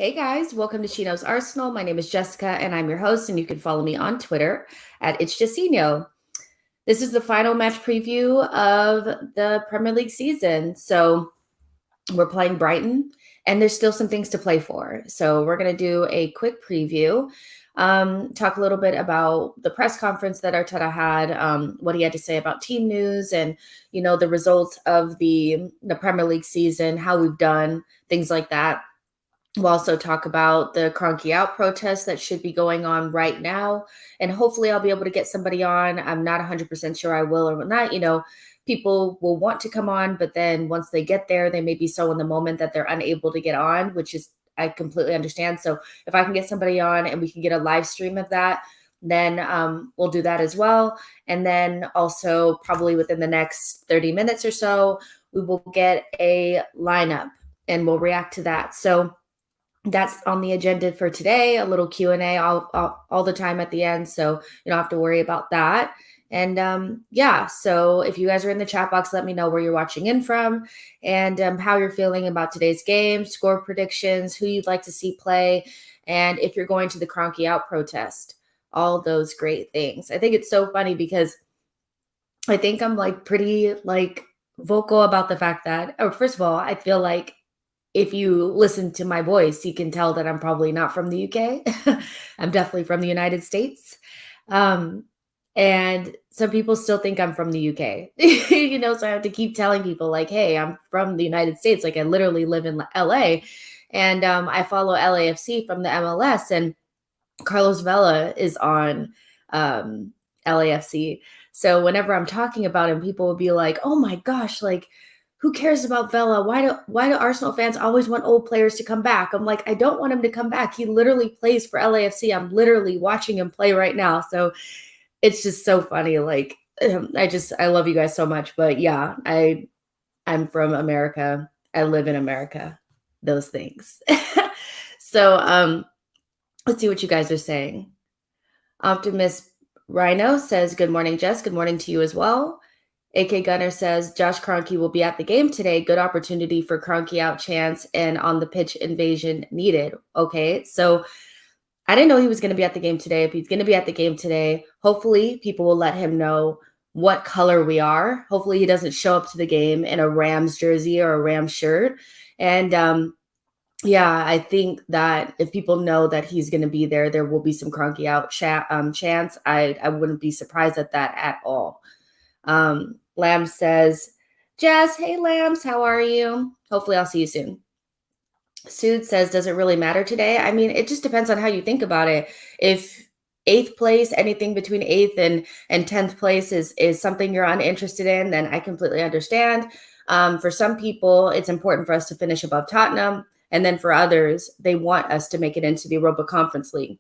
Hey guys, welcome to SheKnowsArsenal. My name is Jessica and I'm your host, and you can follow me on Twitter at It's Justino. This is the final match preview of the Premier League season. So we're playing Brighton and there's still some things to play for. So we're going to do a quick preview, talk a little bit about the press conference that Arteta had, what he had to say about team news and, the results of the Premier League season, how we've done, things like that. We'll also talk about the Kroenke out protest that should be going on right now. And hopefully I'll be able to get somebody on. I'm not 100% sure I will or will not. People will want to come on, but then once they get there, they may be so in the moment that they're unable to get on, which is, I completely understand. So if I can get somebody on and we can get a live stream of that, then we'll do that as well. And then also probably within the next 30 minutes or so, we will get a lineup and we'll react to that. So that's on the agenda for today. A little Q&A all the time at the end, so you don't have to worry about that. And so if you guys are in the chat box, let me know where you're watching in from and how you're feeling about today's game, score predictions, who you'd like to see play, and if you're going to the Kroenke out protest. All those great things. I think it's so funny because I think I'm pretty vocal about the fact that, first of all, I feel like if you listen to my voice, you can tell that I'm probably not from the UK. I'm definitely from the United States. And some people still think I'm from the UK, so I have to keep telling people hey, I'm from the United States. I literally live in LA and I follow LAFC from the MLS, and Carlos Vela is on LAFC. So whenever I'm talking about him, people will be like, oh my gosh, who cares about Vela? Why do Arsenal fans always want old players to come back? I'm like, I don't want him to come back. He literally plays for LAFC. I'm literally watching him play right now. So it's just so funny. I love you guys so much. But yeah, I'm from America. I live in America. Those things. So let's see what you guys are saying. Optimus Rhino says, good morning, Jess. Good morning to you as well. AK Gunner says, Josh Kroenke will be at the game today. Good opportunity for Kroenke out chance and on the pitch invasion needed. Okay, so I didn't know he was going to be at the game today. If he's going to be at the game today, hopefully people will let him know what color we are. Hopefully he doesn't show up to the game in a Rams jersey or a Rams shirt. And I think that if people know that he's going to be there, there will be some Kroenke out chance. I wouldn't be surprised at that at all. Lamb says, Jess, hey Lambs, how are you? Hopefully I'll see you soon. Sood says, does it really matter today? I mean, it just depends on how you think about it. If 8th place, anything between 8th and 10th place is something you're uninterested in, then I completely understand. For some people, it's important for us to finish above Tottenham. And then for others, they want us to make it into the Europa Conference League.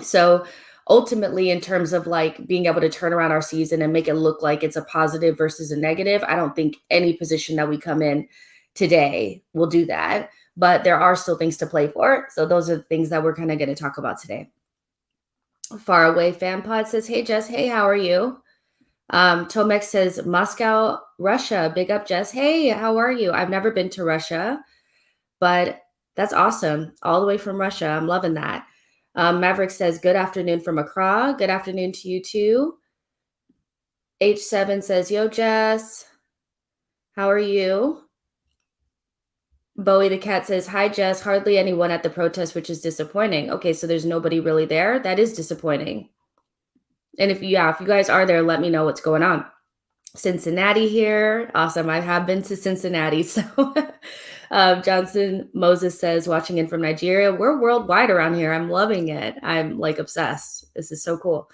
So ultimately, in terms of being able to turn around our season and make it look like it's a positive versus a negative, I don't think any position that we come in today will do that. But there are still things to play for. So those are the things that we're kind of going to talk about today. Far Away Fan Pod says, hey, Jess. Hey, how are you? Tomek says, Moscow, Russia. Big up, Jess. Hey, how are you? I've never been to Russia, but that's awesome. All the way from Russia. I'm loving that. Maverick says, good afternoon from Accra. Good afternoon to you too. H7 says, yo, Jess. How are you? Bowie the Cat says, hi, Jess. Hardly anyone at the protest, which is disappointing. Okay, so there's nobody really there. That is disappointing. And if you guys are there, let me know what's going on. Cincinnati here. Awesome. I have been to Cincinnati. So Johnson Moses says, watching in from Nigeria. We're worldwide around here. I'm loving it. I'm obsessed. This is so cool.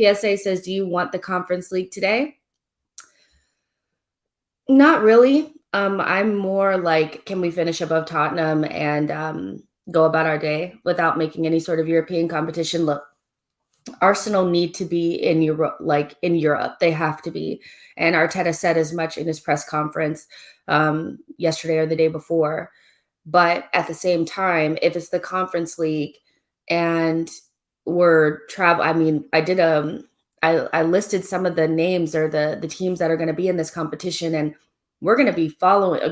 PSA says, do you want the Conference League today? Not really. I'm more can we finish above Tottenham and go about our day without making any sort of European competition? Look, Arsenal need to be in Europe, in Europe. They have to be. And Arteta said as much in his press conference yesterday or the day before. But at the same time, if it's the Conference League and we're I listed some of the names or the teams that are going to be in this competition, and we're going to be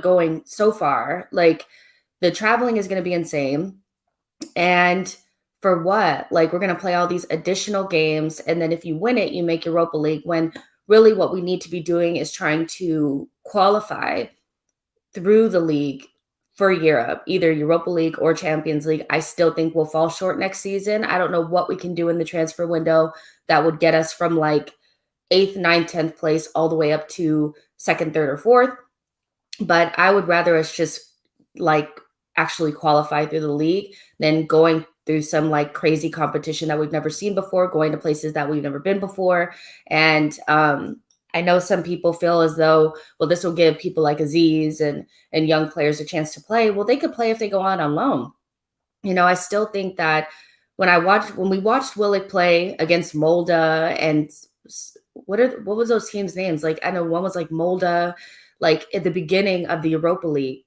going so far. The traveling is going to be insane. And for what? Like, we're going to play all these additional games. And then if you win it, you make Europa League, when really what we need to be doing is trying to qualify through the league for Europe, either Europa League or Champions League. I still think we'll fall short next season. I don't know what we can do in the transfer window that would get us from like 8th, 9th, 10th place all the way up to 2nd, 3rd, or 4th. But I would rather us just like actually qualify through the league than going through some like crazy competition that we've never seen before, going to places that we've never been before. And I know some people feel as though, well, this will give people like Aziz and young players a chance to play. Well, they could play if they go out on loan. I still think that when we watched Willick play against Molde and what was those teams' names? Like, I know one was like Molde, like at the beginning of the Europa League.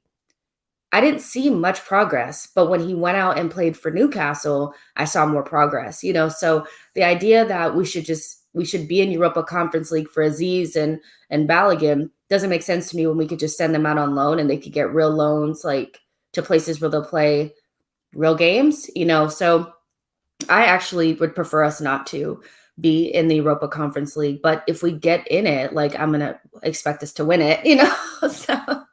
I didn't see much progress, but when he went out and played for Newcastle, I saw more progress. So the idea that we should be in Europa Conference League for Aziz and Balogun doesn't make sense to me, when we could just send them out on loan and they could get real loans, like to places where they'll play real games. So I actually would prefer us not to be in the Europa Conference League, but if we get in it, like, I'm gonna expect us to win it. So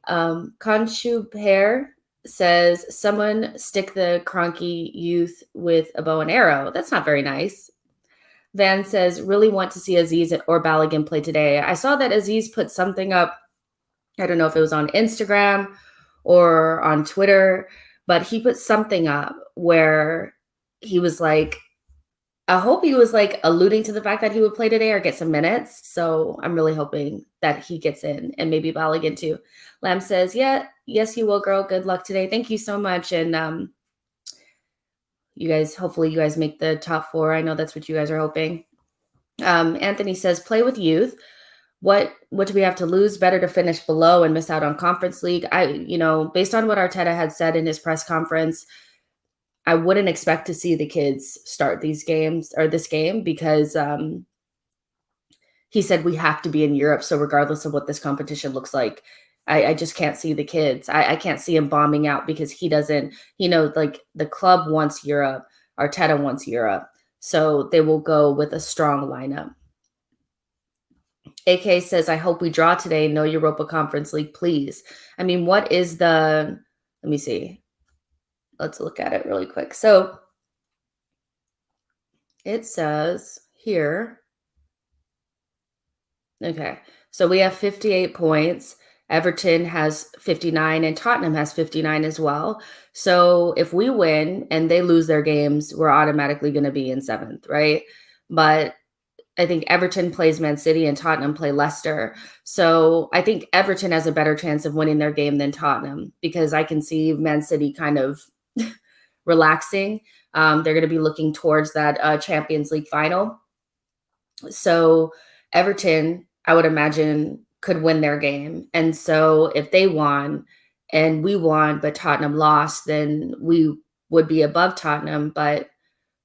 Konshu Pear says, someone stick the Kroenke youth with a bow and arrow. That's not very nice. Van says, really want to see Aziz or Balogun play today. I saw that Aziz put something up. I don't know if it was on Instagram or on Twitter, but he put something up where he was like, I hope he was like alluding to the fact that he would play today or get some minutes. So I'm really hoping that he gets in, and maybe Balogun too. Lamb says, yes, you will, girl. Good luck today. Thank you so much. And hopefully you guys make the top 4. I know that's what you guys are hoping. Anthony says, play with youth. What do we have to lose? Better to finish below and miss out on Conference League. Based on what Arteta had said in his press conference, I wouldn't expect to see the kids start these games or this game, because he said we have to be in Europe. So regardless of what this competition looks like, I just can't see the kids. I can't see him bombing out, because he doesn't, like the club wants Europe. Arteta wants Europe. So they will go with a strong lineup. AK says, I hope we draw today. No Europa Conference League, please. I mean, let me see. Let's look at it really quick. So it says here, okay, so we have 58 points. Everton has 59 and Tottenham has 59 as well. So if we win and they lose their games, we're automatically going to be in 7th, right? But I think Everton plays Man City and Tottenham play Leicester. So I think Everton has a better chance of winning their game than Tottenham, because I can see Man City kind of relaxing. They're going to be looking towards that Champions League final. So Everton, I would imagine, could win their game. And so if they won and we won, but Tottenham lost, then we would be above Tottenham, but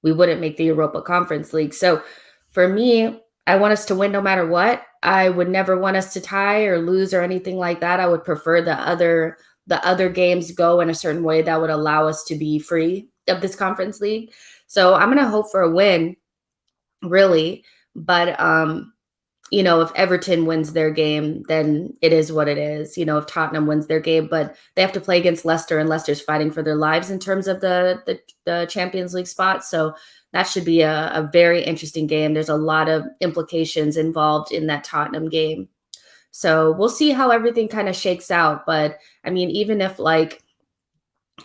we wouldn't make the Europa Conference League. So for me, I want us to win no matter what. I would never want us to tie or lose or anything like that. I would prefer the other games go in a certain way that would allow us to be free of this Conference League. So I'm going to hope for a win, really. But, if Everton wins their game, then it is what it is. If Tottenham wins their game, but they have to play against Leicester, and Leicester's fighting for their lives in terms of the Champions League spot. So that should be a very interesting game. There's a lot of implications involved in that Tottenham game. So we'll see how everything kind of shakes out. But I mean, even if like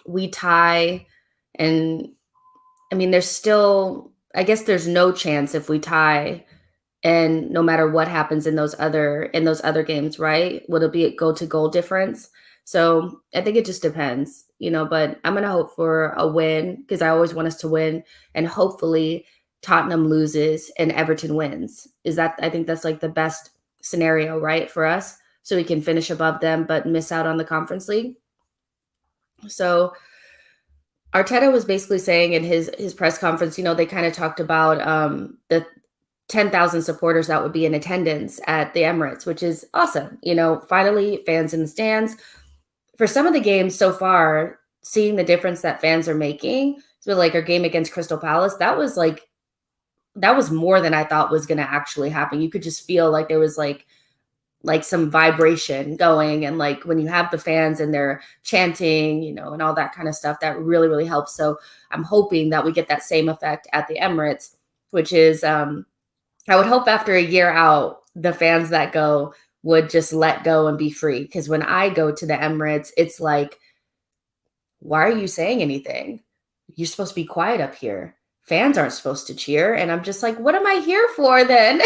we tie, and I mean, I guess there's no chance if we tie, and no matter what happens in those other games, right? Would it go to goal difference? So I think it just depends, but I'm going to hope for a win, because I always want us to win, and hopefully Tottenham loses and Everton wins. I think that's like the best scenario, right, for us, so we can finish above them but miss out on the Conference League. So Arteta was basically saying in his press conference, they kind of talked about the 10,000 supporters that would be in attendance at the Emirates, which is awesome. Finally, fans in the stands. for some of the games so far, seeing the difference that fans are making, so like our game against Crystal Palace, that was more than I thought was going to actually happen. You could just feel like there was like some vibration going, and like when you have the fans and they're chanting, and all that kind of stuff, that really, really helps. So I'm hoping that we get that same effect at the Emirates, which is I would hope after a year out, the fans that go would just let go and be free. Because when I go to the Emirates, it's like, why are you saying anything? You're supposed to be quiet up here. Fans aren't supposed to cheer. And I'm just like, what am I here for then?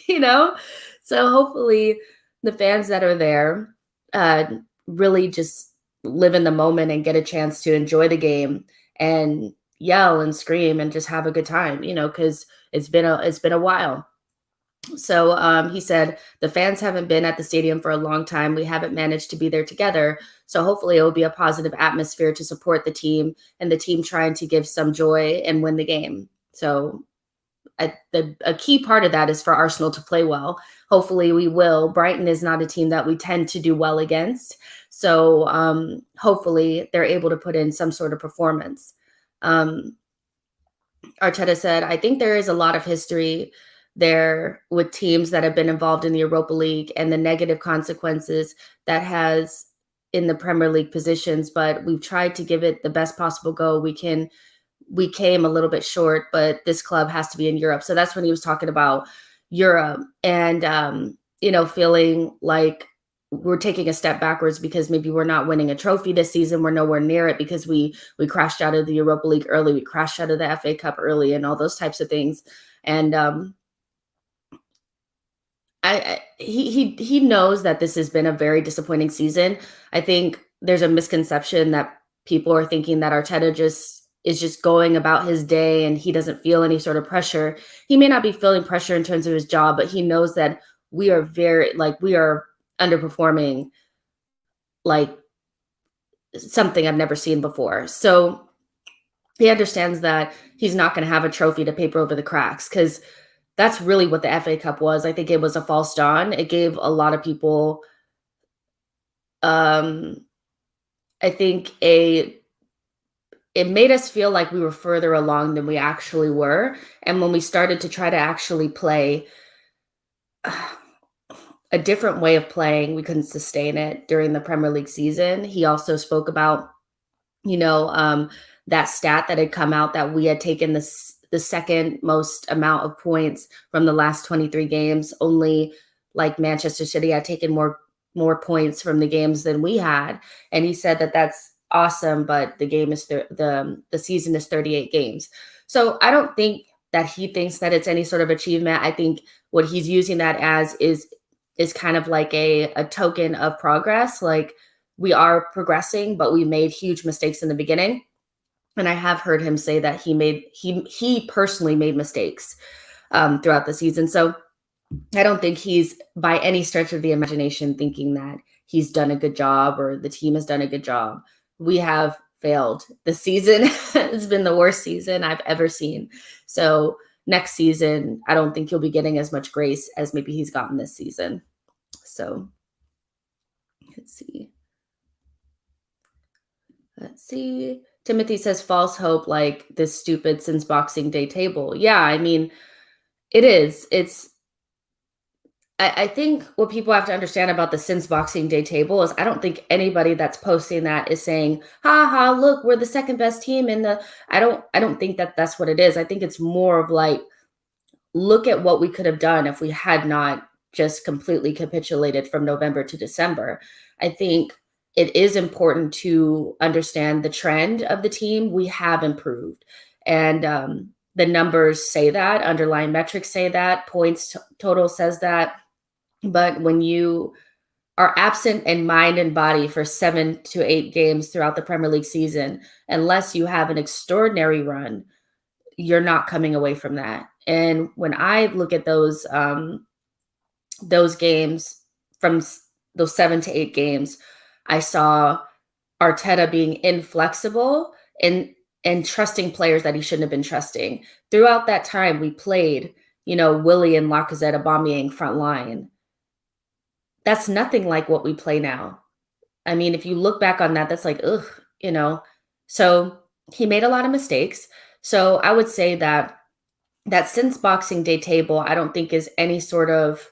you know? So hopefully the fans that are there uh, really just live in the moment and get a chance to enjoy the game and yell and scream and just have a good time, because it's been a while. So he said, the fans haven't been at the stadium for a long time. We haven't managed to be there together. So hopefully it will be a positive atmosphere to support the team and the team trying to give some joy and win the game. So a key part of that is for Arsenal to play well. Hopefully we will. Brighton is not a team that we tend to do well against. So hopefully they're able to put in some sort of performance. Arteta said, I think there is a lot of history there with teams that have been involved in the Europa League and the negative consequences that has in the Premier League positions, but we've tried to give it the best possible go. We came a little bit short, but this club has to be in Europe. So that's when he was talking about Europe and, feeling like we're taking a step backwards because maybe we're not winning a trophy this season. We're nowhere near it because we crashed out of the Europa League early. We crashed out of the FA Cup early and all those types of things. And he knows that this has been a very disappointing season. I think there's a misconception that people are thinking that Arteta is just going about his day and he doesn't feel any sort of pressure. He may not be feeling pressure in terms of his job, but he knows that we are underperforming like something I've never seen before. So he understands that he's not going to have a trophy to paper over the cracks because that's really what the FA Cup was. I think it was a false dawn. It gave a lot of people, I think it made us feel like we were further along than we actually were. And when we started to try to actually play a different way of playing, we couldn't sustain it during the Premier League season. He also spoke about, that stat that had come out that we had taken the second most amount of points from the last 23 games. Only like Manchester City had taken more points from the games than we had. And he said that that's awesome, but the game is the season is 38 games. So I don't think that he thinks that it's any sort of achievement. I think what he's using that as is kind of like a token of progress. Like we are progressing, but we made huge mistakes in the beginning. And I have heard him say that he personally made mistakes throughout the season. So I don't think he's by any stretch of the imagination thinking that he's done a good job or the team has done a good job. We have failed. The season has been the worst season I've ever seen. So next season, I don't think he'll be getting as much grace as maybe he's gotten this season. So let's see. Timothy says false hope, like this stupid since Boxing Day table. Yeah, I mean, it is. I think what people have to understand about the since Boxing Day table is I don't think anybody that's posting that is saying, ha ha, look, we're the second best team in the, I don't think that that's what it is. I think it's more of like, look at what we could have done if we had not just completely capitulated from November to December. I think it is important to understand the trend of the team. We have improved. And the numbers say that, underlying metrics say that, points total says that. But when you are absent in mind and body for 7 to 8 games throughout the Premier League season, unless you have an extraordinary run, you're not coming away from that. And when I look at those games, from those 7 to 8 games, I saw Arteta being inflexible and trusting players that he shouldn't have been trusting. Throughout that time, we played, Willie and Lacazette, Aubameyang front line. That's nothing like what we play now. I mean, if you look back on that, that's like, ugh, you know? So he made a lot of mistakes. So I would say that since Boxing Day table, I don't think is any sort of,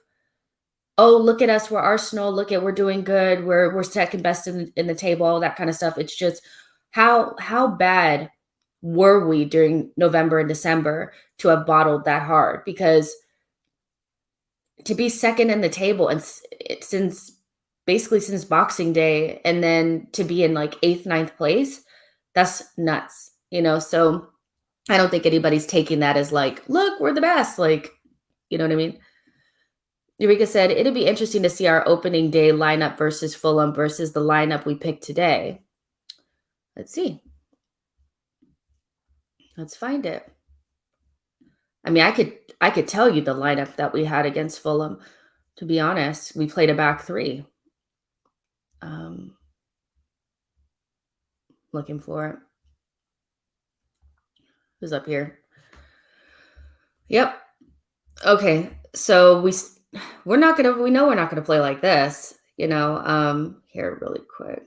oh, look at us, we're Arsenal, look at we're doing good, we're second best in the table, all that kind of stuff. It's just how bad were we during November and December to have bottled that hard? Because to be second in the table and since basically since Boxing Day, and then to be in like eighth, ninth place, that's nuts, So I don't think anybody's taking that as like, look, we're the best. Like, you know what I mean? Eureka said, it'd be interesting to see our opening day lineup versus Fulham versus the lineup we picked today. Let's see. Let's find it. I mean, I could tell you the lineup that we had against Fulham. To be honest, we played a back three. Looking for it. Who's up here? Yep. Okay. So we know we're not gonna play like this, here really quick.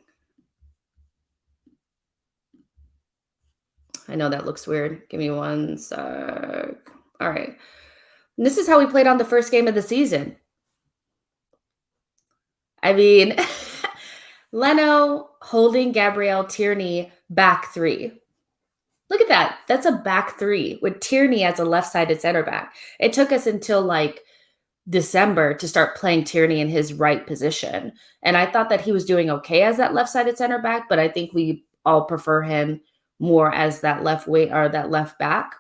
I know that looks weird. Give me one sec. All right. And this is how we played on the first game of the season. I mean, Leno holding Gabrielle Tierney back three. Look at that. That's a back three with Tierney as a left-sided center back. It took us until like December to start playing Tierney in his right position. And I thought that he was doing okay as that left-sided center back, but I think we all prefer him more as that left wing or that left back.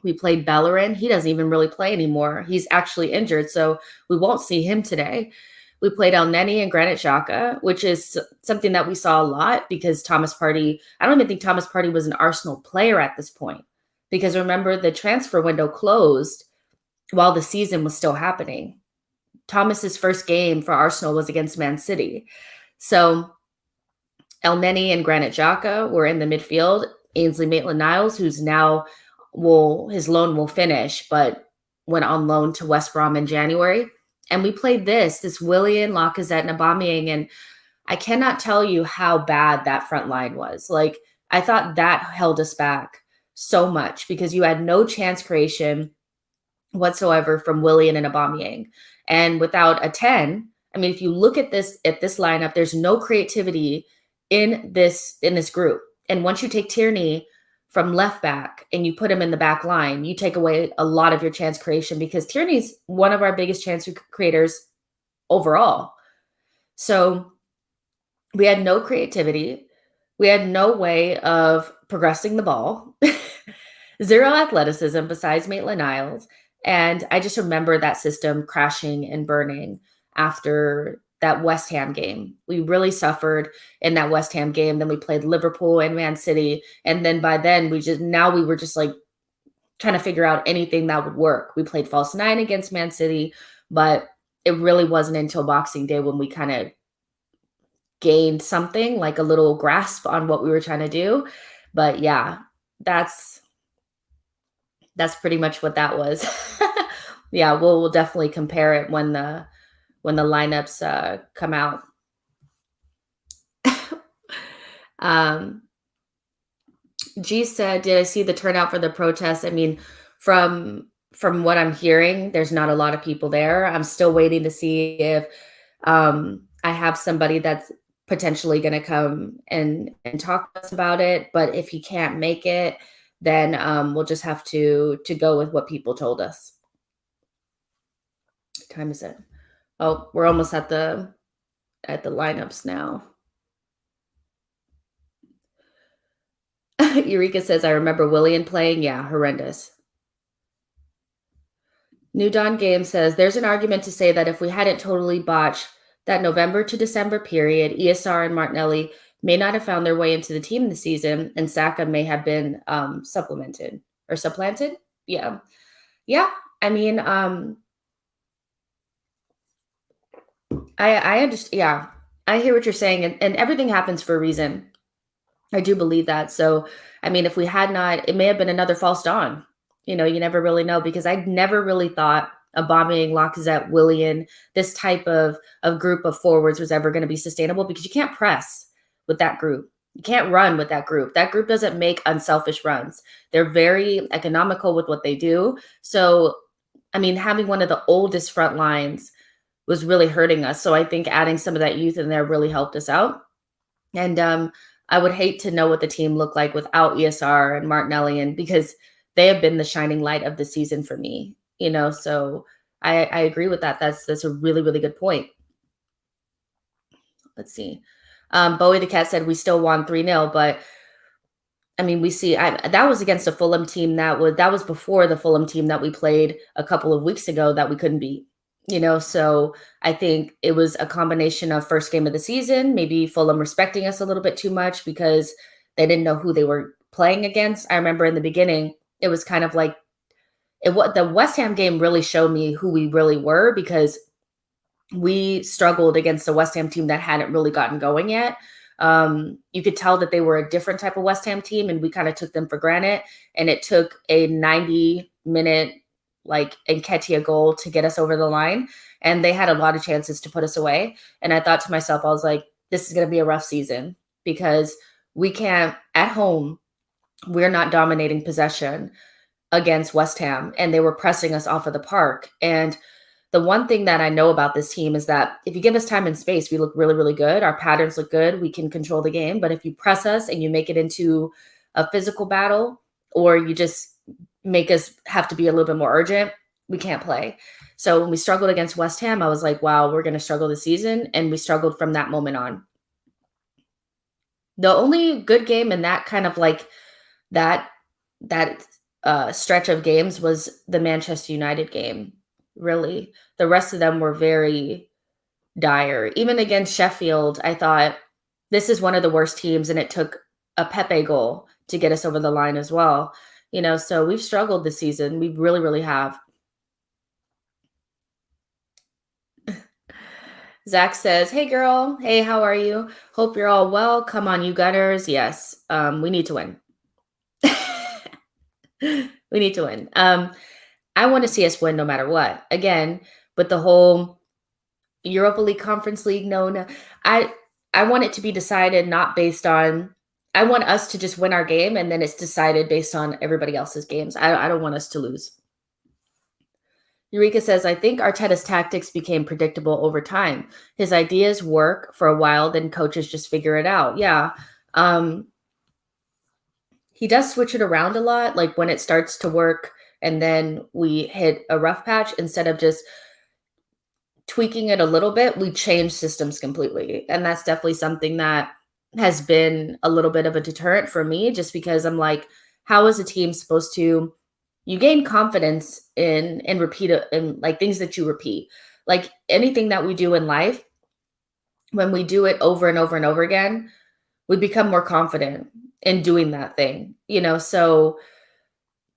We played Bellerin. He doesn't even really play anymore. He's actually injured, so we won't see him today. We played El Neni and Granit Xhaka, which is something that we saw a lot because Thomas Partey, I don't even think Thomas Partey was an Arsenal player at this point. Because remember, the transfer window closed while the season was still happening. Thomas's first game for Arsenal was against Man City. So El Neni and Granit Xhaka were in the midfield. Ainsley Maitland-Niles, who's now his loan will finish, but went on loan to West Brom in January. And we played this Willian, Lacazette, and Aubameyang, and I cannot tell you how bad that front line was. Like, I thought that held us back so much because you had no chance creation whatsoever from Willian and Aubameyang. And without a 10, I mean, if you look at this lineup, there's no creativity in this group. And once you take Tierney from left back and you put him in the back line, you take away a lot of your chance creation because Tierney's one of our biggest chance creators overall. So we had no creativity. We had no way of progressing the ball. Zero athleticism besides Maitland-Niles. And I just remember that system crashing and burning after that West Ham game. We really suffered in that West Ham game. Then we played Liverpool and Man City. And then by then we were just like trying to figure out anything that would work. We played false nine against Man City, but it really wasn't until Boxing Day when we kind of gained something like a little grasp on what we were trying to do. But yeah, that's pretty much what that was. Yeah, we'll definitely compare it when the lineups come out. G said, did I see the turnout for the protest? I mean, from what I'm hearing, there's not a lot of people there. I'm still waiting to see if I have somebody that's potentially going to come and talk to us about it. But if he can't make it, then we'll just have to go with what people told us. What time is it? Oh, we're almost at the lineups now. Eureka says, I remember Willian playing. Yeah, horrendous. New Dawn Game says, there's an argument to say that if we hadn't totally botched that November to December period, ESR and Martinelli may not have found their way into the team this season, and Saka may have been supplanted. Yeah. Yeah. I mean, I understand. Yeah, I hear what you're saying, and everything happens for a reason. I do believe that. So, I mean, if we had not, it may have been another false dawn. You never really know because I never really thought Aubameyang, Lacazette, Willian, this type of group of forwards was ever going to be sustainable, because you can't press with that group. You can't run with that group. That group doesn't make unselfish runs. They're very economical with what they do. So, I mean, having one of the oldest front lines was really hurting us. So I think adding some of that youth in there really helped us out. And I would hate to know what the team looked like without ESR and Martinelli, and because they have been the shining light of the season for me, so I agree with that. That's a really, really good point. Let's see. Bowie the Cat said we still won 3-0, but I mean, we see that was against a Fulham team that was before the Fulham team that we played a couple of weeks ago that we couldn't beat. So I think it was a combination of first game of the season, maybe Fulham respecting us a little bit too much because they didn't know who they were playing against. I remember in the beginning, it was kind of like the West Ham game really showed me who we really were, because we struggled against a West Ham team that hadn't really gotten going yet. You could tell that they were a different type of West Ham team, and we kind of took them for granted. And it took a 90-minute Nketiah goal to get us over the line. And they had a lot of chances to put us away. And I thought to myself, I was like, this is going to be a rough season, because we can't, at home, we're not dominating possession against West Ham, and they were pressing us off of the park. And the one thing that I know about this team is that if you give us time and space, we look really, really good. Our patterns look good. We can control the game. But if you press us and you make it into a physical battle, or you just make us have to be a little bit more urgent, we can't play. So when we struggled against West Ham, I was like, wow, we're going to struggle this season. And we struggled from that moment on. The only good game in that kind of that stretch of games was the Manchester United game. Really, the rest of them were very dire. Even against Sheffield, I thought this is one of the worst teams, and it took a Pepe goal to get us over the line as well. So we've struggled this season. We really, really have. Zach says, hey girl, hey, how are you? Hope you're all well. Come on, you Gunners. Yes, we need to win. We need to win. I want to see us win no matter what. Again, but the whole Europa League, Conference League, no. I want it to be decided not based on, I want us to just win our game, and then it's decided based on everybody else's games. I don't want us to lose. Eureka says, I think Arteta's tactics became predictable over time. His ideas work for a while, then coaches just figure it out. Yeah. He does switch it around a lot, like when it starts to work and then we hit a rough patch, instead of just tweaking it a little bit, we change systems completely. And that's definitely something that has been a little bit of a deterrent for me, just because I'm like, how is a team supposed to, you gain confidence in repeat it, in things that you repeat, like anything that we do in life. When we do it over and over and over again, we become more confident in doing that thing, so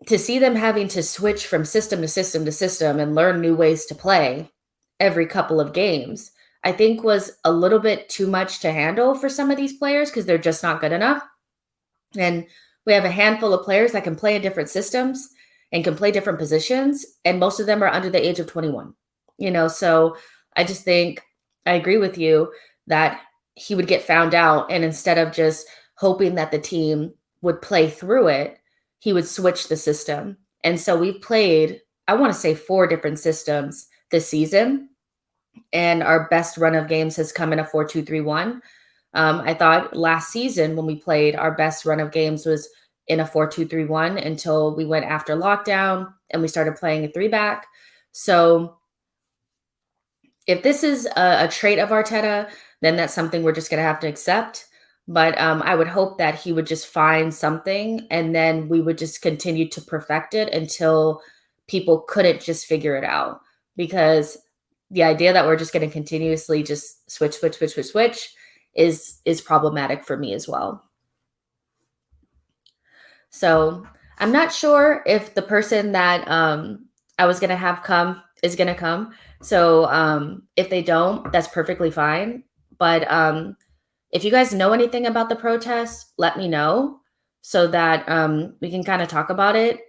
to see them having to switch from system to system to system and learn new ways to play every couple of games, I think was a little bit too much to handle for some of these players, because they're just not good enough. And we have a handful of players that can play in different systems and can play different positions, and most of them are under the age of 21, so I just think I agree with you that he would get found out, and instead of just hoping that the team would play through it, he would switch the system. And so we've played, I want to say, 4 different systems this season. And our best run of games has come in a 4-2-3-1. I thought last season when we played, our best run of games was in a 4-2-3-1 until we went after lockdown and we started playing a 3-back. So if this is a trait of Arteta, then that's something we're just going to have to accept. But I would hope that he would just find something, and then we would just continue to perfect it until people couldn't just figure it out. Because the idea that we're just going to continuously just switch is problematic for me as well. So I'm not sure if the person that I was going to have come is going to come. So if they don't, that's perfectly fine. But if you guys know anything about the protest, let me know so that we can kind of talk about it.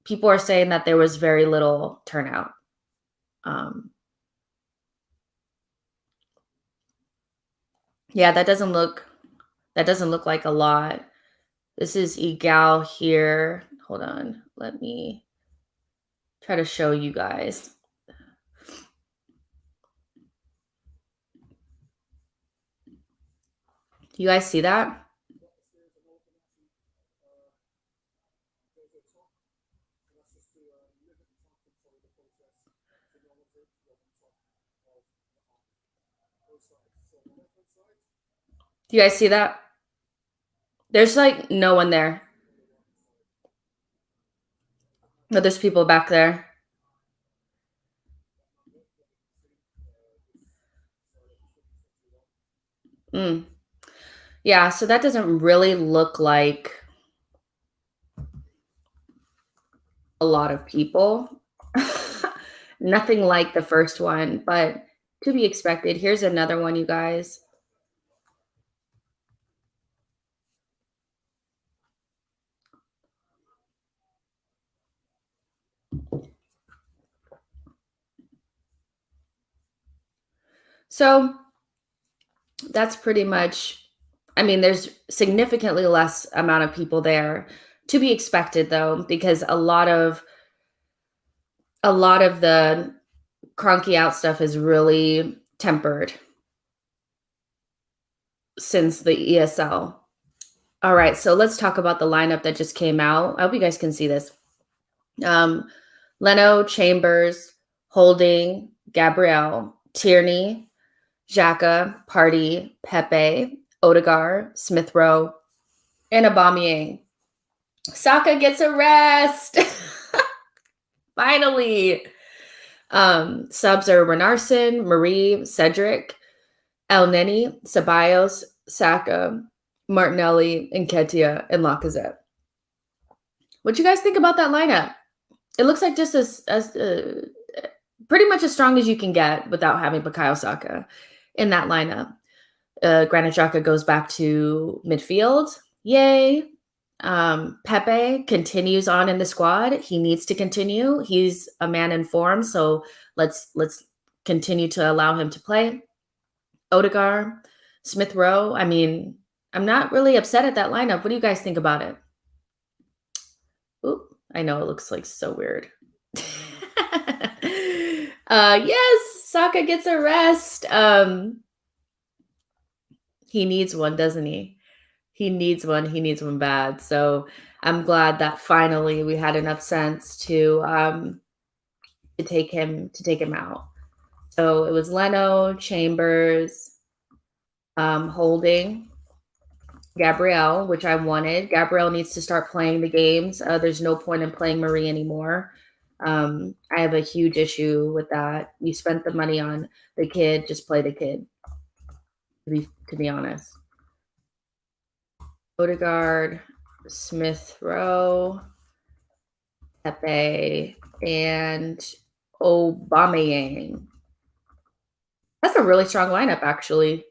People are saying that there was very little turnout. Um, yeah, that doesn't look like a lot. This is Egal here. Hold on. Let me try to show you guys. You guys see that? Do you guys see that? There's like no one there, but there's people back there. Mm. Yeah, so that doesn't really look like a lot of people. Nothing like the first one, but to be expected. Here's another one, you guys. So that's pretty much, I mean, there's significantly less amount of people there. To be expected though, because a lot of the Kroenke out stuff is really tempered since the ESL. All right, so let's talk about the lineup that just came out. I hope you guys can see this. Leno, Chambers, Holding, Gabrielle, Tierney, Xhaka, Party, Pepe, Odegaard, Smith Rowe, and Aubameyang. Saka gets a rest. Finally. Subs are Renarson, Marie, Cedric, El Neni, Ceballos, Saka, Martinelli, Nketiah, and Lacazette. What you guys think about that lineup? It looks like just as pretty much as strong as you can get without having Bukayo Saka in that lineup. Granit Xhaka goes back to midfield. Yay. Pepe continues on in the squad. He needs to continue. He's a man in form, so let's continue to allow him to play. Odegaard, Smith Rowe. I mean, I'm not really upset at that lineup. What do you guys think about it? Oop, I know it looks like so weird. Yes, Saka gets a rest. He needs one, doesn't he? He needs one. He needs one bad. So I'm glad that finally we had enough sense to take him out. So it was Leno, Chambers, Holding, Gabrielle, which I wanted. Gabrielle needs to start playing the games. There's no point in playing Marie anymore. I have a huge issue with that. You spent the money on the kid, just play the kid. To be honest. Odegaard, Smith Rowe, Pepe, and Aubameyang. That's a really strong lineup, actually.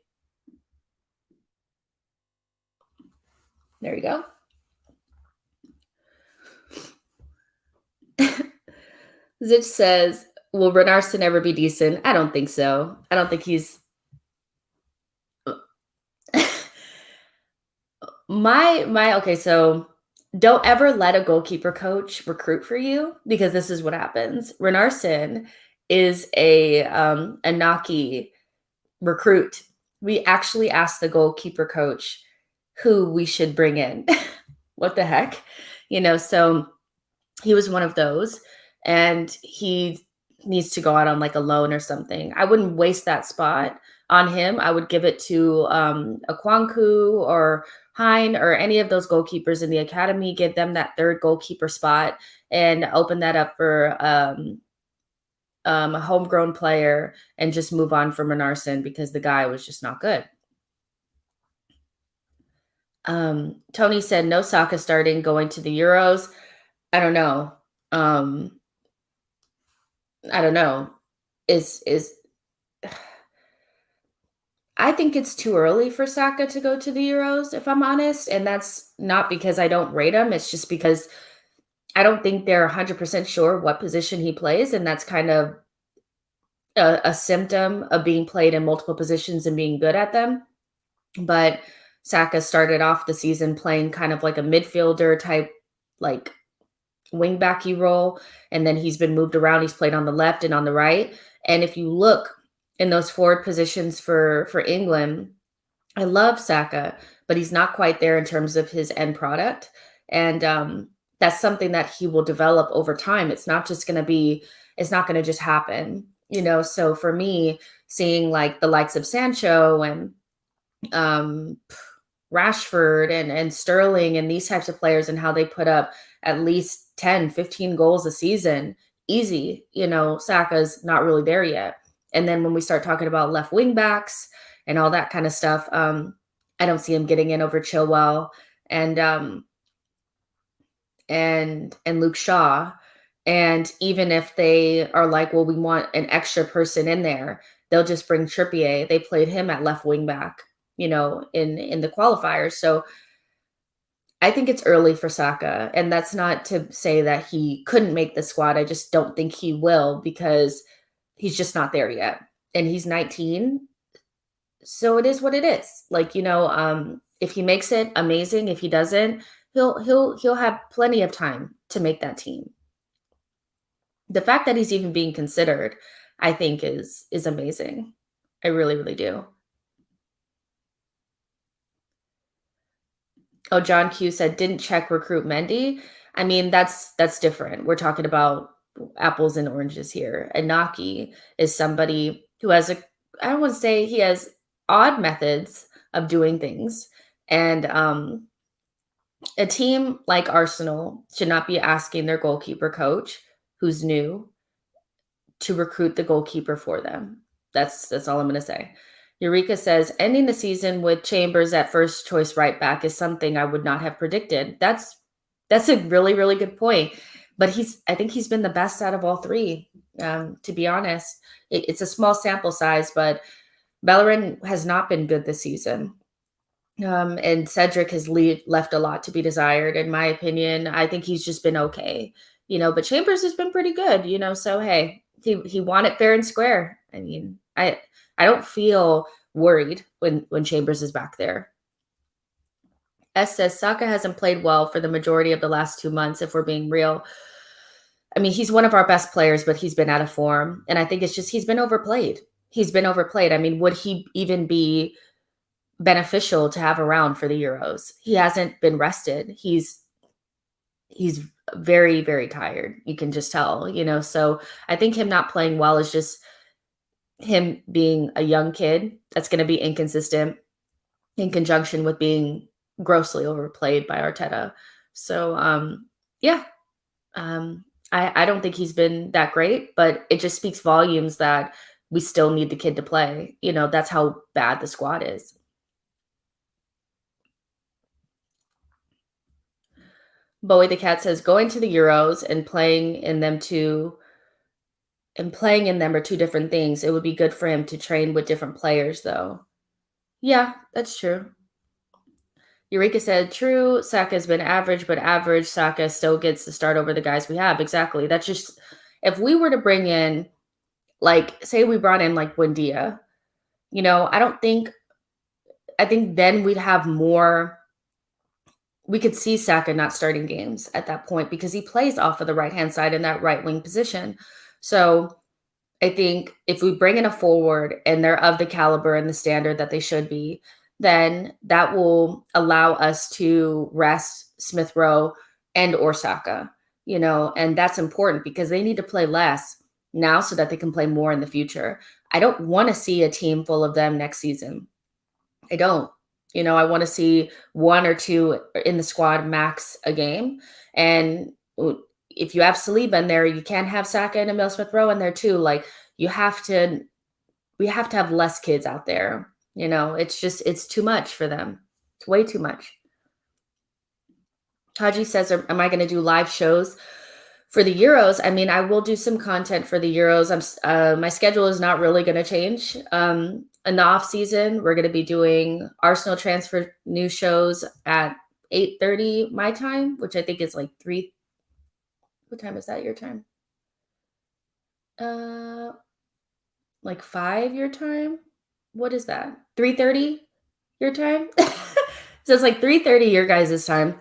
There you go. Zitch says, will Renarson ever be decent? I don't think so. I don't think he's okay, so don't ever let a goalkeeper coach recruit for you, because this is what happens. Renarson is a Naki recruit. We actually asked the goalkeeper coach who we should bring in. What the heck? So he was one of those, and he needs to go out on like a loan or something. I wouldn't waste that spot on him. I would give it to a Kroenke or Hein or any of those goalkeepers in the academy, give them that third goalkeeper spot and open that up for a homegrown player and just move on from Renarson, because the guy was just not good. Tony said no Saka starting, going to the Euros. I don't know. I don't know. I think it's too early for Saka to go to the Euros, if I'm honest. And that's not because I don't rate him. It's just because I don't think they're 100% sure what position he plays. And that's kind of a symptom of being played in multiple positions and being good at them. But Saka started off the season playing kind of like a midfielder type, like wing backy role, and then he's been moved around. He's played on the left and on the right. And if you look in those forward positions for England, I love Saka, but he's not quite there in terms of his end product. And that's something that he will develop over time. It's not just going to be, it's not going to just happen, you know? So for me, seeing like the likes of Sancho and um, Rashford and Sterling and these types of players and how they put up at least 10, 15 goals a season, easy, you know, Saka's not really there yet. And then when we start talking about left wing backs and all that kind of stuff, I don't see him getting in over Chilwell and and Luke Shaw. And even if they are like, well, we want an extra person in there, they'll just bring Trippier. They played him at left wing back, you know, in the qualifiers. So I think it's early for Saka, and that's not to say that he couldn't make the squad. I just don't think he will because he's just not there yet. And he's 19, so it is what it is. Like, you know, if he makes it, amazing. If he doesn't, he'll have plenty of time to make that team. The fact that he's even being considered, I think is amazing. I really, really do. Oh, John Q said, "Didn't check recruit Mendy." I mean, that's different. We're talking about apples and oranges here. Inaki is somebody who has a I don't want to say he has odd methods of doing things. And a team like Arsenal should not be asking their goalkeeper coach, who's new, to recruit the goalkeeper for them. That's all I'm going to say. Eureka says ending the season with Chambers at first choice right back is something I would not have predicted. That's a really really good point. But I think he's been the best out of all three. To be honest, it's a small sample size, but Bellerin has not been good this season. And Cedric has left a lot to be desired, in my opinion. I think he's just been okay, you know. But Chambers has been pretty good, you know. So hey, he won it fair and square. I mean, I don't feel worried when Chambers is back there. S says Saka hasn't played well for the majority of the last 2 months. If we're being real, I mean, he's one of our best players, but he's been out of form, and I think it's just he's been overplayed. He's been overplayed. I mean, would he even be beneficial to have around for the Euros? He hasn't been rested. He's very very tired. You can just tell, you know. So I think him not playing well is just him being a young kid that's going to be inconsistent in conjunction with being grossly overplayed by Arteta. So yeah, I don't think he's been that great, but it just speaks volumes that we still need the kid to play. You know, that's how bad the squad is. Bowie the Cat says going to the Euros and playing in them are two different things. It would be good for him to train with different players though. Yeah, that's true. Eureka said, true, Saka's been average, but average Saka still gets the start over the guys we have. Exactly. That's just, if we were to bring in, like, say we brought in like Buendia, you know, I think then we'd have more, we could see Saka not starting games at that point because he plays off of the right-hand side in that right wing position. So I think if we bring in a forward and they're of the caliber and the standard that they should be, then that will allow us to rest Smith Rowe and or Saka, you know, and that's important because they need to play less now so that they can play more in the future. I don't want to see a team full of them next season. I don't. You know, I want to see one or two in the squad max a game. And if you have Saliba in there, you can't have Saka and Emil Smith Rowe in there too. Like we have to have less kids out there. You know, it's too much for them. It's way too much. Taji says, am I going to do live shows for the Euros? I mean, I will do some content for the Euros. My schedule is not really going to change. In the off season, we're going to be doing Arsenal transfer news shows at 8:30 my time, which I think is like 3. What time is that your time? like 5 your time. What is that? 3:30 your time? So it's like 3:30 your guys' time,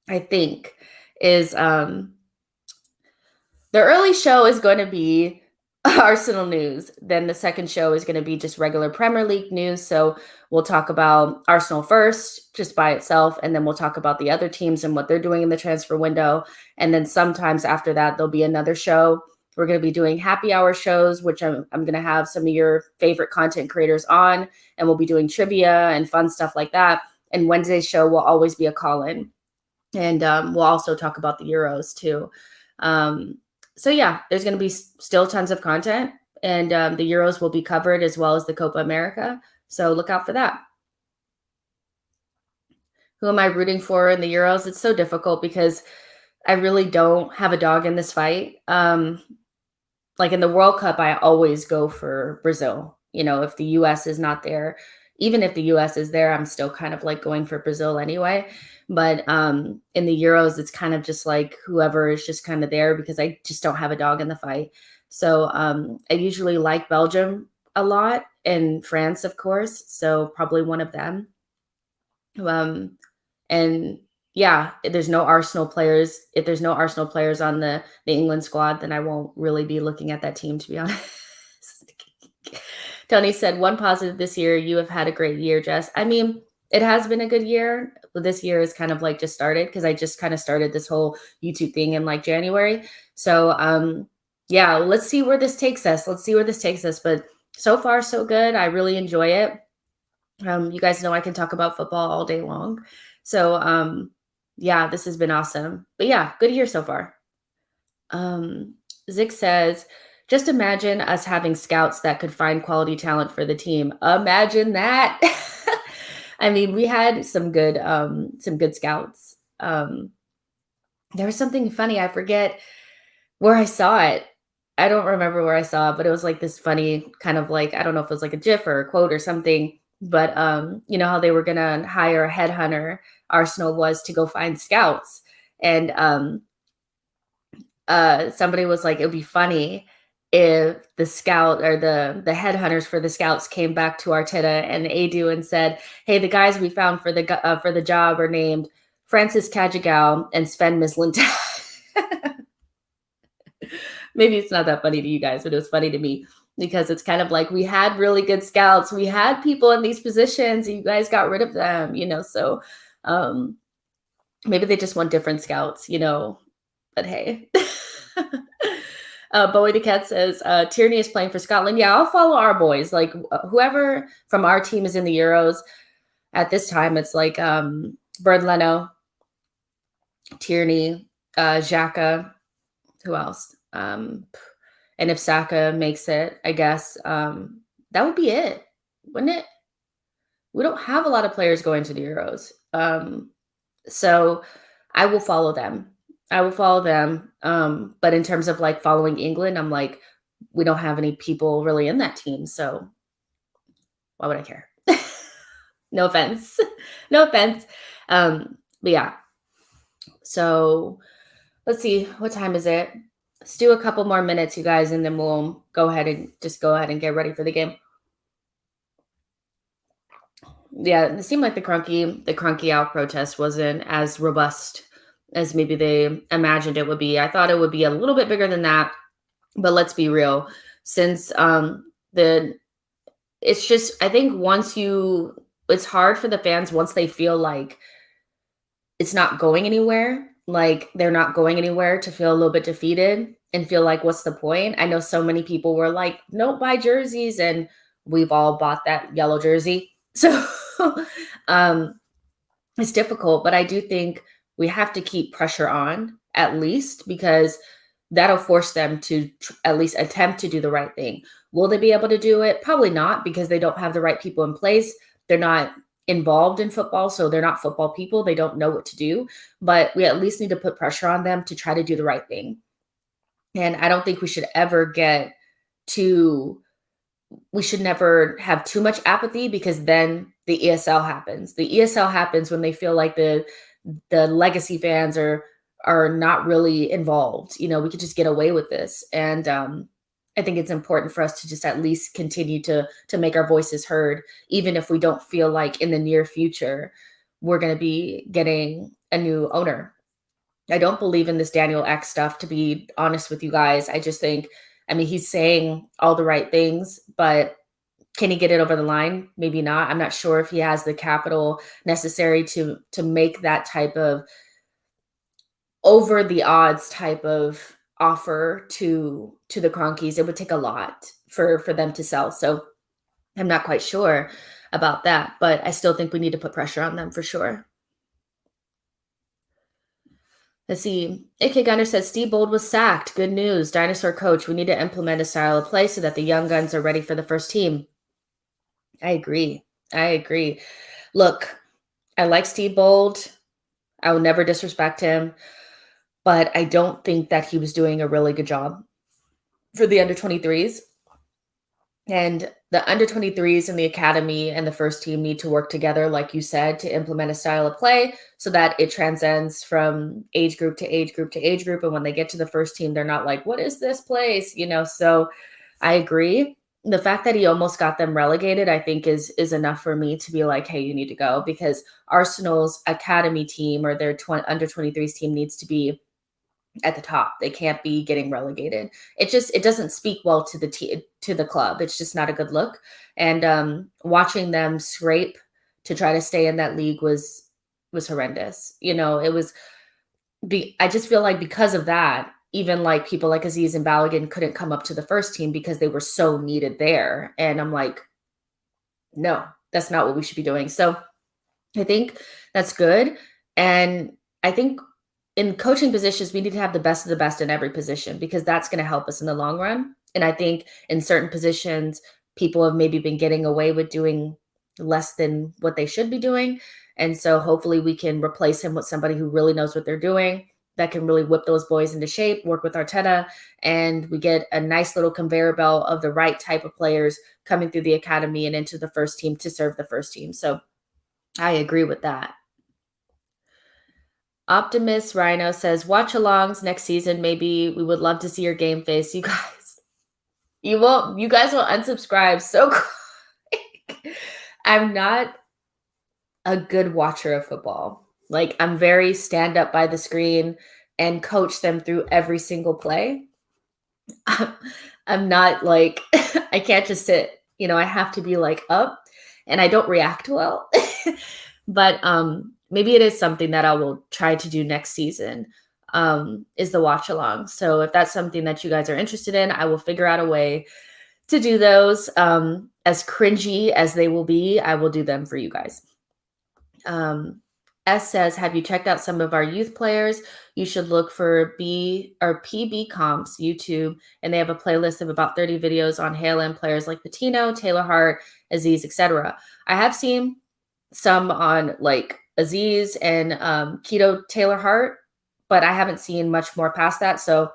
I think, is the early show is going to be Arsenal news. Then the second show is going to be just regular Premier League news. So we'll talk about Arsenal first, just by itself, and then we'll talk about the other teams and what they're doing in the transfer window. And then sometimes after that, there'll be another show. We're going to be doing happy hour shows, which I'm going to have some of your favorite content creators on, and we'll be doing trivia and fun stuff like that. And Wednesday's show will always be a call-in. And we'll also talk about the Euros too. So yeah, there's going to be still tons of content, and the Euros will be covered as well as the Copa America. So look out for that. Who am I rooting for in the Euros? It's so difficult because I really don't have a dog in this fight. Like in the World Cup, I always go for Brazil. You know, if the US is not there, even if the US is there, I'm still kind of like going for Brazil anyway. But in the Euros, it's kind of just like whoever is just kind of there because I just don't have a dog in the fight. So I usually like Belgium a lot and France, of course. So probably one of them. And yeah, if there's no Arsenal players on the England squad, then I won't really be looking at that team, to be honest. Tony said, one positive this year, you have had a great year, Jess. I mean, it has been a good year. This year is kind of like just started because I just kind of started this whole YouTube thing in like January. So yeah, let's see where this takes us. But so far, so good. I really enjoy it. You guys know I can talk about football all day long. So yeah, this has been awesome. But yeah, good year so far. Zick says, just imagine us having scouts that could find quality talent for the team. Imagine that. I mean, we had some good scouts. There was something funny. I forget where I saw it. I don't remember where I saw it, but it was like this funny kind of like, I don't know if it was like a GIF or a quote or something, but you know how they were going to hire a headhunter, Arsenal was, to go find scouts. And somebody was like, it would be funny if the scout or the headhunters for the scouts came back to Arteta and Adu and said, hey, the guys we found for the job are named Francis Kajagao and Sven Mislintat. Maybe it's not that funny to you guys, but it was funny to me because it's kind of like we had really good scouts. We had people in these positions and you guys got rid of them, you know, so maybe they just want different scouts, you know, but hey. Bowie the Cat says, Tierney is playing for Scotland. Yeah, I'll follow our boys. Like whoever from our team is in the Euros at this time, it's like Bird Leno, Tierney, Xhaka, who else? And if Saka makes it, I guess that would be it, wouldn't it? We don't have a lot of players going to the Euros. So I will follow them. But in terms of like following England, I'm like, we don't have any people really in that team. So why would I care? No offense. But yeah. So let's see. What time is it? Let's do a couple more minutes, you guys, and then we'll go ahead and get ready for the game. Yeah, it seemed like the Kroenke out protest wasn't as robust as maybe they imagined it would be. I thought it would be a little bit bigger than that, but let's be real. Since it's just, I think it's hard for the fans once they feel like it's not going anywhere, like they're not going anywhere, to feel a little bit defeated and feel like, what's the point? I know so many people were like, don't buy jerseys, and we've all bought that yellow jersey. So it's difficult, but I do think we have to keep pressure on, at least, because that'll force them to at least attempt to do the right thing. Will they be able to do it? Probably not, because they don't have the right people in place. They're not involved in football, so they're not football people. They don't know what to do, but we at least need to put pressure on them to try to do the right thing. And I don't think we should ever we should never have too much apathy, because then the ESL happens. The ESL happens when they feel like the legacy fans are not really involved. You know, we could just get away with this. And I think it's important for us to just at least continue to make our voices heard, even if we don't feel like in the near future we're going to be getting a new owner. I don't believe in this Daniel X stuff, to be honest with you guys. I just think, I mean, he's saying all the right things, but can he get it over the line? Maybe not. I'm not sure if he has the capital necessary to make that type of over the odds type of offer to the Kroenkes. It would take a lot for them to sell. So I'm not quite sure about that, but I still think we need to put pressure on them for sure. Let's see. AK Gunner says Steve Bold was sacked. Good news. Dinosaur coach. We need to implement a style of play so that the young guns are ready for the first team. I agree. I agree. Look, I like Steve Bold. I will never disrespect him, but I don't think that he was doing a really good job for the under 23s. And the under 23s and the academy and the first team need to work together, like you said, to implement a style of play so that it transcends from age group to age group to age group. And when they get to the first team, they're not like, what is this place? So I agree. The fact that he almost got them relegated, I think is enough for me to be like, hey, you need to go, because Arsenal's academy team or their under 23s team needs to be at the top. They can't be getting relegated. It doesn't speak well to the club. It's just not a good look. And watching them scrape to try to stay in that league was horrendous. It was I just feel like because of that, even like people like Aziz and Balogun couldn't come up to the first team because they were so needed there. And I'm like, no, that's not what we should be doing. So I think that's good. And I think in coaching positions, we need to have the best of the best in every position, because that's going to help us in the long run. And I think in certain positions, people have maybe been getting away with doing less than what they should be doing. And so hopefully we can replace him with somebody who really knows what they're doing, that can really whip those boys into shape, work with Arteta, and we get a nice little conveyor belt of the right type of players coming through the academy and into the first team to serve the first team. So I agree with that. Optimus Rhino says, watch alongs next season. Maybe we would love to see your game face. You guys, you guys will unsubscribe so quick. I'm not a good watcher of football. Like, I'm very stand up by the screen and coach them through every single play. I'm not like, I can't just sit, I have to be like up, and I don't react well. But maybe it is something that I will try to do next season, is the watch along. So if that's something that you guys are interested in, I will figure out a way to do those. As cringy as they will be, I will do them for you guys. S says, have you checked out some of our youth players? You should look for PB Comps YouTube, and they have a playlist of about 30 videos on Haaland players like Patino, Taylor Hart, Aziz, etc. I have seen some on like Aziz and Keto Taylor Hart, but I haven't seen much more past that. So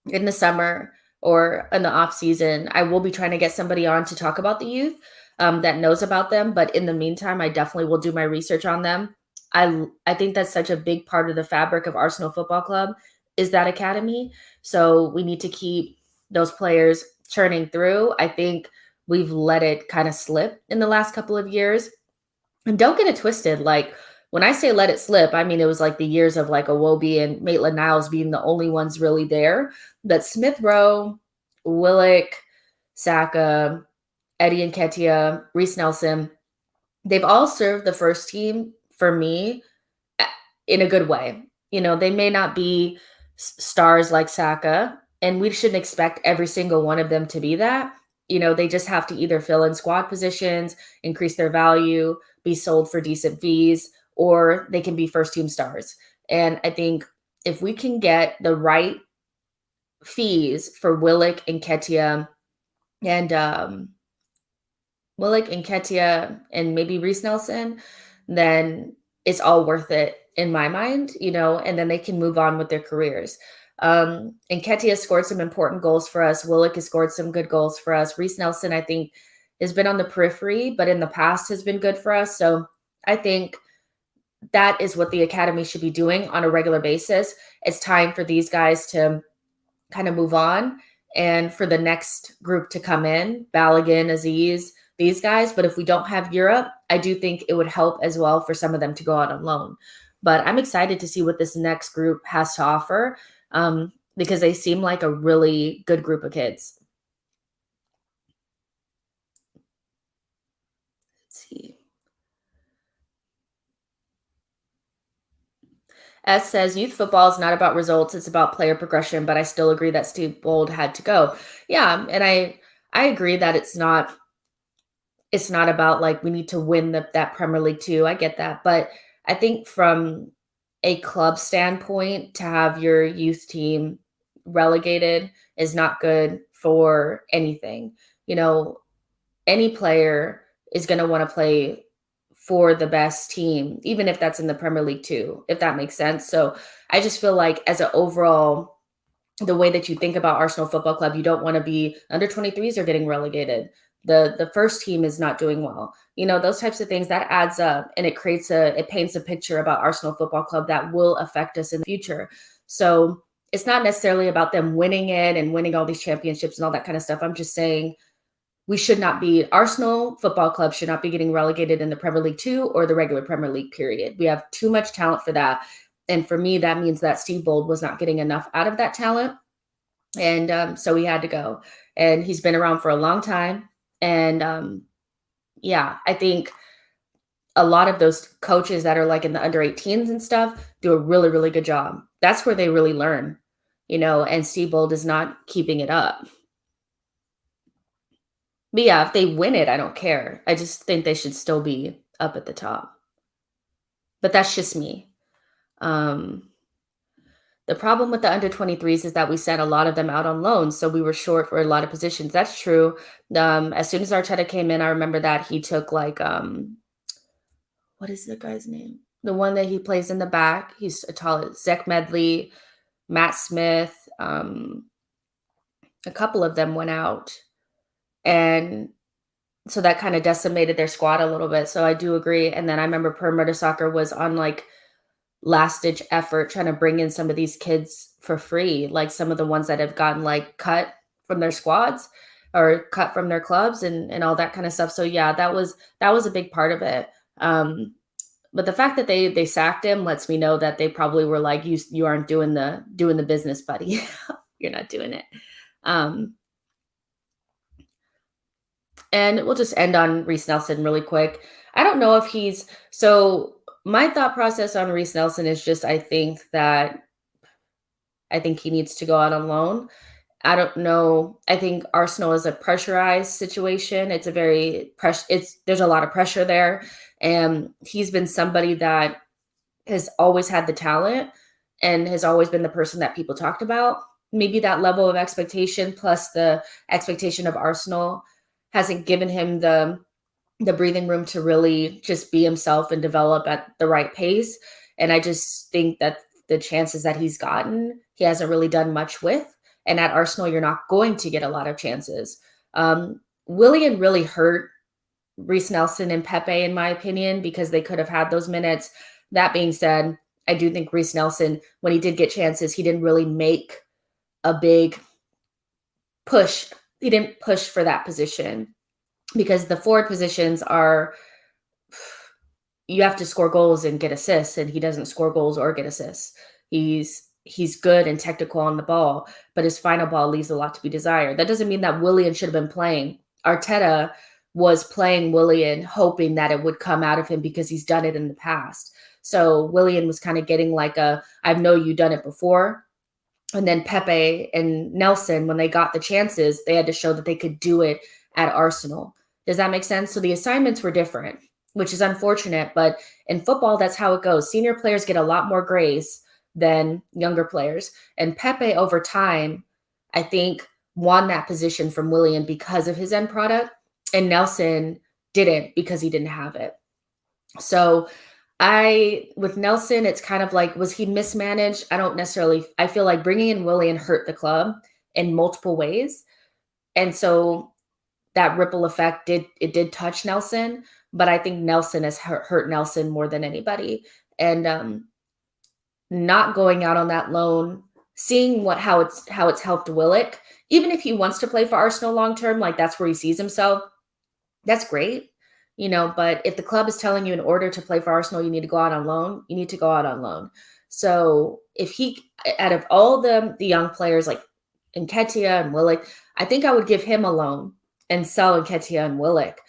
in the summer or in the off season, I will be trying to get somebody on to talk about the youth that knows about them. But in the meantime, I definitely will do my research on them. I think that's such a big part of the fabric of Arsenal Football Club, is that academy. So we need to keep those players churning through. I think we've let it kind of slip in the last couple of years. And don't get it twisted. Like, when I say let it slip, I mean, it was like the years of like Iwobi and Maitland-Niles being the only ones really there. But Smith Rowe, Willock, Saka, Eddie Nketiah, Reece Nelson, they've all served the first team for me in a good way. They may not be stars like Saka, and we shouldn't expect every single one of them to be that. They just have to either fill in squad positions, increase their value, be sold for decent fees, or they can be first team stars. And I think if we can get the right fees for Willock and Nketiah and maybe Reece Nelson, then it's all worth it in my mind, and then they can move on with their careers. And Nketiah scored some important goals for us. Willock has scored some good goals for us. Reece Nelson, I think, has been on the periphery, but in the past has been good for us. So I think that is what the academy should be doing on a regular basis. It's time for these guys to kind of move on and for the next group to come in, Balogun, Aziz, these guys. But if we don't have Europe, I do think it would help as well for some of them to go out on loan. But I'm excited to see what this next group has to offer, because they seem like a really good group of kids. Let's see. S says youth football is not about results, it's about player progression, but I still agree that Steve Bold had to go. Yeah, and I agree that it's not about like we need to win that Premier League too. I get that, but I think from a club standpoint, to have your youth team relegated is not good for anything. You know, any player is going to want to play for the best team, even if that's in the Premier League too, if that makes sense. So I just feel like as an overall, the way that you think about Arsenal Football Club, you don't want to be under 23s are getting relegated. The first team is not doing well. You know, those types of things that adds up, and it paints a picture about Arsenal Football Club that will affect us in the future. So it's not necessarily about them winning it and winning all these championships and all that kind of stuff. I'm just saying we should not be Arsenal Football Club should not be getting relegated in the Premier League 2 or the regular Premier League period. We have too much talent for that. And for me, that means that Steve Bold was not getting enough out of that talent. And so he had to go. And he's been around for a long time. And yeah, I think a lot of those coaches that are like in the under 18s and stuff do a really, really good job. That's where they really learn, and Steve Bold is not keeping it up. But yeah, if they win it, I don't care. I just think they should still be up at the top. But that's just me. The problem with the under 23s is that we sent a lot of them out on loan, so we were short for a lot of positions. That's true. As soon as Arteta came in, I remember that he took like what is the guy's name? The one that he plays in the back. He's a tall Zach Medley, Matt Smith. A couple of them went out, and so that kind of decimated their squad a little bit. So I do agree. And then I remember Per Mertesacker was on like last ditch effort trying to bring in some of these kids for free, like some of the ones that have gotten like cut from their squads or cut from their clubs and all that kind of stuff. So yeah, that was a big part of it. But the fact that they sacked him lets me know that they probably were like, you aren't doing the business, buddy. You're not doing it. And we'll just end on Reece Nelson really quick. I don't know if my thought process on Reece Nelson is just I think he needs to go out on loan. I don't know. I think Arsenal is a pressurized situation. There's a lot of pressure there. And he's been somebody that has always had the talent and has always been the person that people talked about. Maybe that level of expectation plus the expectation of Arsenal hasn't given him the breathing room to really just be himself and develop at the right pace. And I just think that the chances that he's gotten, he hasn't really done much with. And at Arsenal, you're not going to get a lot of chances. Willian really hurt Reece Nelson and Pepe, in my opinion, because they could have had those minutes. That being said, I do think Reece Nelson, when he did get chances, he didn't really make a big push. He didn't push for that position because the forward positions you have to score goals and get assists, and he doesn't score goals or get assists. He's good and technical on the ball, but his final ball leaves a lot to be desired. That doesn't mean that Willian should have been playing. Arteta was playing Willian, hoping that it would come out of him because he's done it in the past. So Willian was kind of getting like I know you done it before. And then Pepe and Nelson, when they got the chances, they had to show that they could do it at Arsenal. Does that make sense? So the assignments were different, which is unfortunate. But in football, that's how it goes. Senior players get a lot more grace than younger players. And Pepe, over time, I think, won that position from Willian because of his end product. And Nelson didn't because he didn't have it. So with Nelson, it's kind of like, was he mismanaged? I feel like bringing in Willian hurt the club in multiple ways. And so that ripple effect did touch Nelson, but I think Nelson has hurt Nelson more than anybody. And not going out on that loan, seeing how it's helped Willock. even if he wants to play for Arsenal long term, like that's where he sees himself, that's great, but if the club is telling you in order to play for Arsenal, you need to go out on loan, you need to go out on loan. So if he, out of all the young players like Nketiah and Willock, I think I would give him a loan and sell Nketiah and Willock,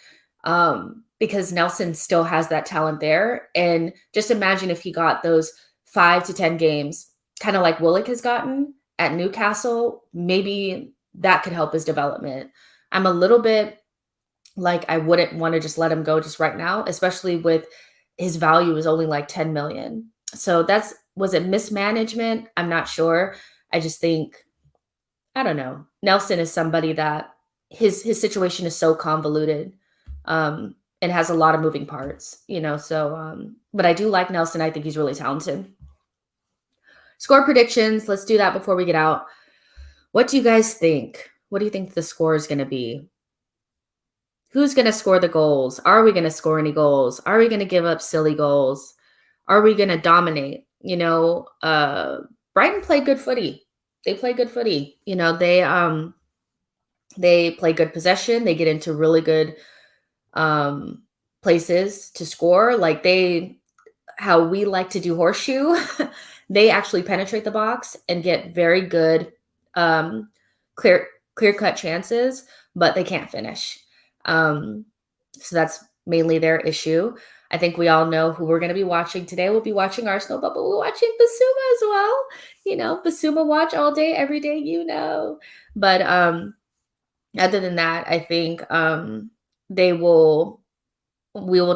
because Nelson still has that talent there. And just imagine if he got those 5 to 10 games, kind of like Willock has gotten at Newcastle, maybe that could help his development. I'm a little bit like, I wouldn't want to just let him go just right now, especially with his value is only like 10 million. So was it mismanagement? I'm not sure. I just think, I don't know. Nelson is somebody that his situation is so convoluted, and has a lot of moving parts, so, but I do like Nelson. I think he's really talented. Score predictions. Let's do that before we get out. What do you guys think? What do you think the score is going to be? Who's going to score the goals? Are we going to score any goals? Are we going to give up silly goals? Are we going to dominate? Brighton played good footy. They play good footy. They play good possession. They get into really good places to score. Like how we like to do horseshoe, they actually penetrate the box and get very good clear-cut chances, but they can't finish. So that's mainly their issue. I think we all know who we're going to be watching today. We'll be watching Arsenal, but we're watching Basuma as well. Basuma watch all day, every day, But other than that, I think we will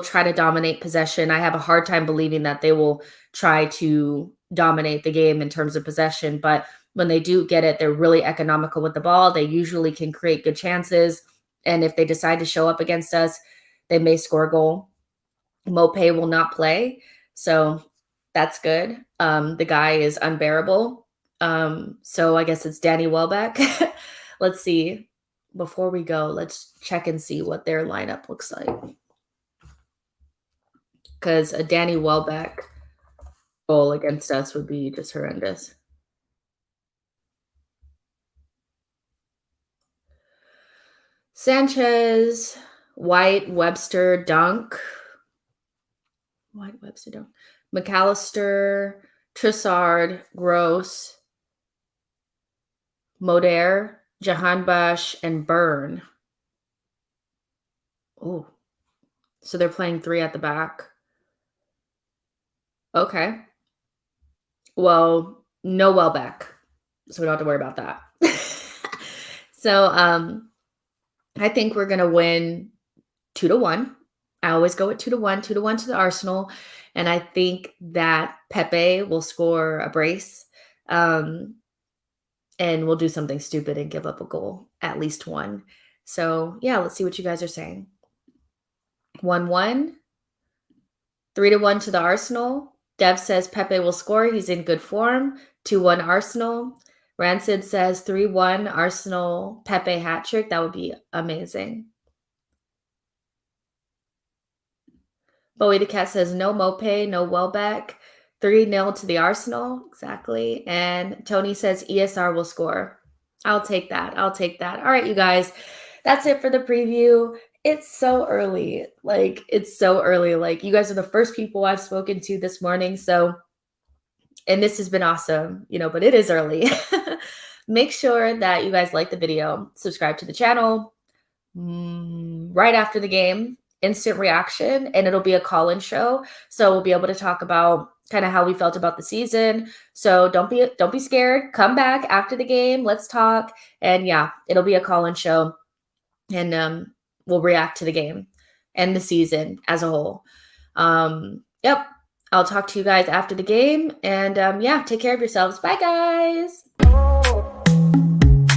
try to dominate possession. I have a hard time believing that they will try to dominate the game in terms of possession, but when they do get it, they're really economical with the ball. They usually can create good chances. And if they decide to show up against us, they may score a goal. Mopé will not play, so that's good. The guy is unbearable. So I guess it's Danny Welbeck. Let's see. Before we go, let's check and see what their lineup looks like. Because a Danny Welbeck goal against us would be just horrendous. Sanchez, White, Webster, Dunk. White, Webster, Dunk. McAllister, Trossard, Gross, Moder, Jahanbash, and Byrne. Oh, so they're playing 3 at the back. Okay. Well, no Welbeck, so we don't have to worry about that. So I think we're going to win 2-1. I always go with 2-1, 2-1 to the Arsenal. And I think that Pepe will score a brace. And we'll do something stupid and give up a goal, at least one. So, yeah, let's see what you guys are saying. 1-1, 3-1 to the Arsenal. Dev says Pepe will score. He's in good form. 2-1 Arsenal. Rancid says 3-1 Arsenal, Pepe hat trick. That would be amazing. Bowie the Cat says no Mopé, no Welbeck. 3-0 to the Arsenal. Exactly. And Tony says ESR will score. I'll take that. All right, you guys. That's it for the preview. It's so early. It's so early. You guys are the first people I've spoken to this morning. And this has been awesome, but it is early. Make sure that you guys like the video, subscribe to the channel. Right after the game, instant reaction, and it'll be a call-in show. So we'll be able to talk about kind of how we felt about the season. So don't be scared. Come back after the game. Let's talk. And yeah, it'll be a call-in show. And we'll react to the game and the season as a whole. Yep. I'll talk to you guys after the game. And yeah, take care of yourselves. Bye, guys.